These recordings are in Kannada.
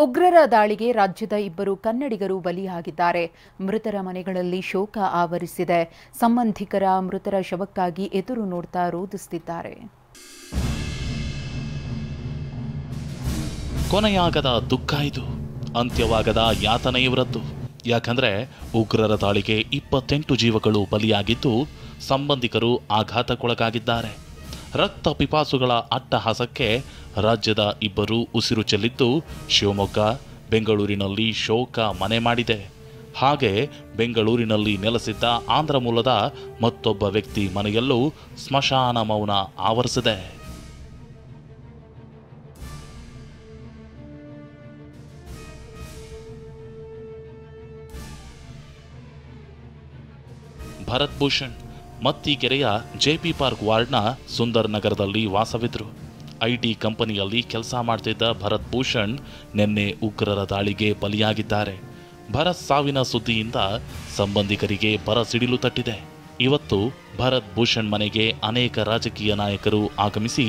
ಉಗ್ರರ ದಾಳಿಗೆ ರಾಜ್ಯದ ಇಬ್ಬರು ಕನ್ನಡಿಗರು ಬಲಿಯಾಗಿದ್ದಾರೆ. ಮೃತರ ಮನೆಗಳಲ್ಲಿ ಶೋಕ ಆವರಿಸಿದೆ. ಸಂಬಂಧಿಕರ ಮೃತರ ಶವಕ್ಕಾಗಿ ಎದುರು ನೋಡ್ತಾ ರೋದಿಸುತ್ತಿದ್ದಾರೆ. ಕೊನೆಯಾಗದ ದುಃಖ ಇದು, ಅಂತ್ಯವಾಗದ ಯಾತನೆ ಇವರದ್ದು. ಯಾಕಂದ್ರೆ ಉಗ್ರರ ದಾಳಿಗೆ 28 ಜೀವಗಳು ಬಲಿಯಾಗಿದ್ದು, ಸಂಬಂಧಿಕರು ಆಘಾತಕ್ಕೊಳಗಾಗಿದ್ದಾರೆ. ರಕ್ತ ಪಿಪಾಸುಗಳ ಅಟ್ಟಹಾಸಕ್ಕೆ ರಾಜ್ಯದ ಇಬ್ಬರು ಉಸಿರು ಚೆಲ್ಲಿದ್ದು, ಶಿವಮೊಗ್ಗ, ಬೆಂಗಳೂರಿನಲ್ಲಿ ಶೋಕ ಮನೆ ಮಾಡಿದೆ. ಹಾಗೆ ಬೆಂಗಳೂರಿನಲ್ಲಿ ನೆಲೆಸಿದ್ದ ಆಂಧ್ರ ಮೂಲದ ಮತ್ತೊಬ್ಬ ವ್ಯಕ್ತಿ ಮನೆಯಲ್ಲೂ ಸ್ಮಶಾನ ಮೌನ ಆವರಿಸಿದೆ. ಭರತ್ ಭೂಷಣ್ ಮತ್ತಿಕೆರೆಯ ಜೆಪಿ ಪಾರ್ಕ್ ವಾರ್ಡ್ನ ಸುಂದರ್ ನಗರದಲ್ಲಿ ವಾಸವಿದ್ರು. ಐಟಿ ಕಂಪನಿಯಲ್ಲಿ ಕೆಲಸ ಮಾಡ್ತಿದ್ದ ಭರತ್ ಭೂಷಣ್ ನಿನ್ನೆ ಉಗ್ರರ ದಾಳಿಗೆ ಬಲಿಯಾಗಿದ್ದಾರೆ. ಭರತ್ ಸಾವಿನ ಸುದ್ದಿಯಿಂದ ಸಂಬಂಧಿಕರಿಗೆ ಬರಸಿಡಿಲು ತಟ್ಟಿದೆ. ಇವತ್ತು ಭರತ್ ಭೂಷಣ್ ಮನೆಗೆ ಅನೇಕ ರಾಜಕೀಯ ನಾಯಕರು ಆಗಮಿಸಿ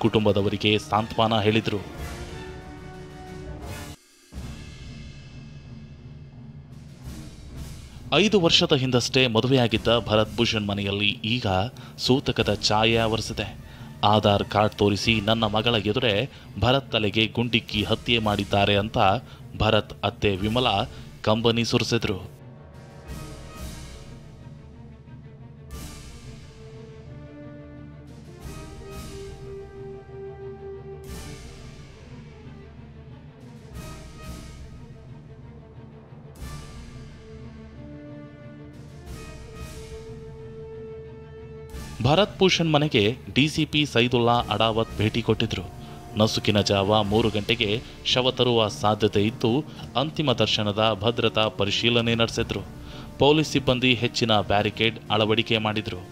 ಕುಟುಂಬದವರಿಗೆ ಸಾಂತ್ವನ ಹೇಳಿದರು. ಐದು ವರ್ಷದ ಹಿಂದಷ್ಟೇ ಮದುವೆಯಾಗಿದ್ದ ಭರತ್ ಭೂಷಣ್ ಮನೆಯಲ್ಲಿ ಈಗ ಸೂತಕದ ಛಾಯೆ ಆವರಿಸಿದೆ. ಆಧಾರ್ ಕಾರ್ಡ್ ತೋರಿಸಿ ನನ್ನ ಮಗಳ ಎದುರೇ ಭರತ್ ತಲೆಗೆ ಗುಂಡಿಕ್ಕಿ ಹತ್ಯೆ ಮಾಡಿದ್ದಾರೆ ಅಂತ ಭರತ್ ಅತ್ತೆ ವಿಮಲಾ ಕಂಬನಿ ಸುರಿಸಿದ್ರು. ಭರತ್ ಭೂಷಣ್ ಮನೆಗೆ ಡಿಸಿಪಿ ಸೈದುಲ್ಲಾ ಅಡಾವತ್ ಭೇಟಿ ಕೊಟ್ಟಿದ್ರು. ನಸುಕಿನ ಜಾವ 3 ಗಂಟೆಗೆ ಶವ ತರುವ ಸಾಧ್ಯತೆ ಇದ್ದು, ಅಂತಿಮ ದರ್ಶನದ ಭದ್ರತಾ ಪರಿಶೀಲನೆ ನಡೆಸಿದ್ರು. ಪೊಲೀಸ್ ಸಿಬ್ಬಂದಿ ಹೆಚ್ಚಿನ ಬ್ಯಾರಿಕೇಡ್ ಅಳವಡಿಕೆ ಮಾಡಿದ್ರು.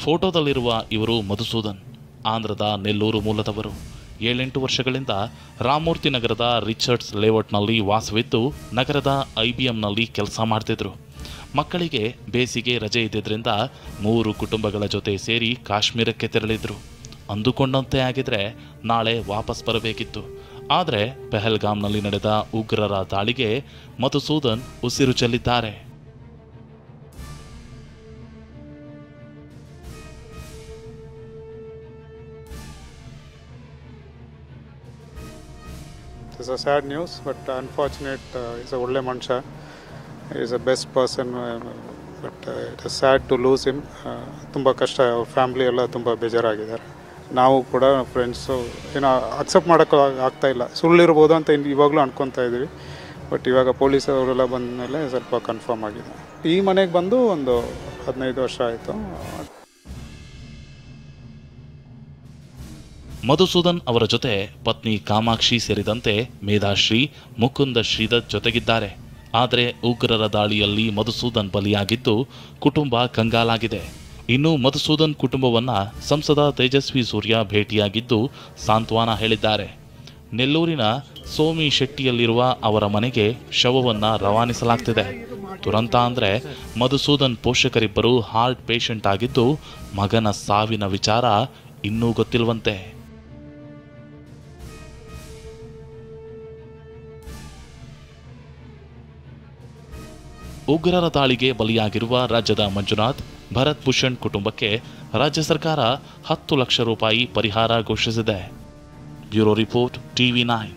ಫೋಟೋದಲ್ಲಿರುವ ಇವರು ಮಧುಸೂದನ್, ಆಂಧ್ರದ ನೆಲ್ಲೂರು ಮೂಲದವರು. 7-8 ವರ್ಷಗಳಿಂದ ರಾಮಮೂರ್ತಿ ನಗರದ ರಿಚರ್ಡ್ಸ್ ಲೇಔಟ್ನಲ್ಲಿ ವಾಸವಿದ್ದು, ನಗರದ IBMನಲ್ಲಿ ಕೆಲಸ ಮಾಡ್ತಿದ್ರು. ಮಕ್ಕಳಿಗೆ ಬೇಸಿಗೆ ರಜೆ ಇದ್ದಿದ್ದರಿಂದ 3 ಕುಟುಂಬಗಳ ಜೊತೆ ಸೇರಿ ಕಾಶ್ಮೀರಕ್ಕೆ ತೆರಳಿದ್ರು. ಅಂದುಕೊಂಡಂತೆ ಆಗಿದ್ರೆ ನಾಳೆ ವಾಪಸ್ ಬರಬೇಕಿತ್ತು. ಆದರೆ ಪೆಹಲ್ಗಾಮ್ನಲ್ಲಿ ನಡೆದ ಉಗ್ರರ ದಾಳಿಗೆ ಮಧುಸೂದನ್ ಉಸಿರು ಚೆಲ್ಲಿದ್ದಾರೆ. It's a sad news, but unfortunate. He's a ಒಳ್ಳೆ ಮನುಷ್ಯ. He's a best person, but it is sad to lose him. ತುಂಬ ಕಷ್ಟ. ಅವ್ರ ಫ್ಯಾಮಿಲಿ ಎಲ್ಲ ತುಂಬ ಬೇಜಾರಾಗಿದ್ದಾರೆ. ನಾವು ಕೂಡ ಫ್ರೆಂಡ್ಸು ಏನೋ ಅಕ್ಸೆಪ್ಟ್ ಮಾಡೋಕ್ಕೆ ಆಗ್ತಾ ಇಲ್ಲ. ಸುಳ್ಳಿರ್ಬೋದು ಅಂತ ಇವಾಗಲೂ ಅನ್ಕೊತಾ ಇದ್ದೀವಿ. ಬಟ್ ಇವಾಗ ಪೊಲೀಸ್ ಅವರೆಲ್ಲ ಬಂದ ಮೇಲೆ ಸ್ವಲ್ಪ ಕನ್ಫರ್ಮ್ ಆಗಿದೆ. ಈ ಮನೆಗೆ ಬಂದು ಒಂದು 15 ವರ್ಷ ಆಯಿತು. ಮಧುಸೂದನ್ ಅವರ ಜೊತೆ ಪತ್ನಿ ಕಾಮಾಕ್ಷಿ ಸೇರಿದಂತೆ ಮೇಧಾಶ್ರೀ, ಮುಕುಂದ ಶ್ರೀದತ್ ಜೊತೆಗಿದ್ದಾರೆ. ಆದರೆ ಉಗ್ರರ ದಾಳಿಯಲ್ಲಿ ಮಧುಸೂದನ್ ಬಲಿಯಾಗಿದ್ದು, ಕುಟುಂಬ ಕಂಗಾಲಾಗಿದೆ. ಇನ್ನು ಮಧುಸೂದನ್ ಕುಟುಂಬವನ್ನ ಸಂಸದ ತೇಜಸ್ವಿ ಸೂರ್ಯ ಭೇಟಿಯಾಗಿದ್ದು ಸಾಂತ್ವನ ಹೇಳಿದ್ದಾರೆ. ನೆಲ್ಲೂರಿನ ಸೋಮಿ ಶೆಟ್ಟಿಯಲ್ಲಿರುವ ಅವರ ಮನೆಗೆ ಶವವನ್ನ ರವಾನಿಸಲಾಗ್ತಿದೆ. ದುರಂತ ಅಂದ್ರೆ ಮಧುಸೂದನ್ ಪೋಷಕರಿಬ್ಬರು ಹಾರ್ಟ್ ಪೇಷಂಟ್ ಆಗಿದ್ದು, ಮಗನ ಸಾವಿನ ವಿಚಾರ ಇನ್ನೂ ಗೊತ್ತಿಲ್ವಂತೆ. ಉಗ್ರರ ದಾಳಿಗೆ ಬಲಿಯಾಗಿರುವ ರಾಜ್ಯದ ಮಂಜುನಾಥ್, ಭರತ್ ಭೂಷಣ್ ಕುಟುಂಬಕ್ಕೆ ರಾಜ್ಯ ಸರ್ಕಾರ 10 ಲಕ್ಷ ರೂಪಾಯಿ ಪರಿಹಾರ ಘೋಷಿಸಿದೆ. Bureau report, TV9.